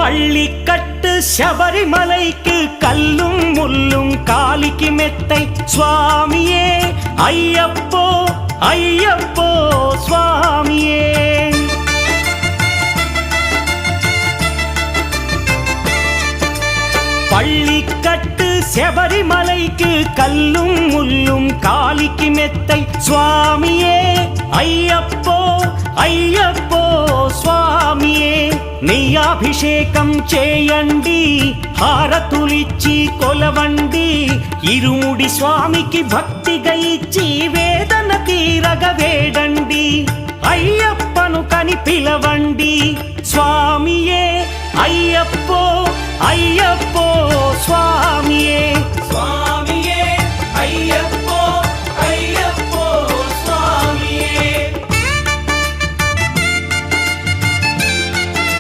பள்ளிக்கட்டு சபரிமலைக்கு கல்லும் முள்ளும் காலிக்கு மெத்தை சுவாமியே ஐயப்போ ஐயப்போ சுவாமியே. பள்ளிக்கட்டு சபரிமலைக்கு கல்லும் முள்ளும் காலிக்கு மெத்தை சுவாமியே ஐயப்போ ஐயப்போ స్వామియే. నెయ్యాభిషేకం చేయండి హారతులిచ్చి కొలవండి ఇరుముడి స్వామికి భక్తిగా ఇచ్చి వేదన తీరగ వేడండి అయ్యప్పను కని పిలవండి స్వామియే అయ్యప్పో అయ్యప్పో స్వామి.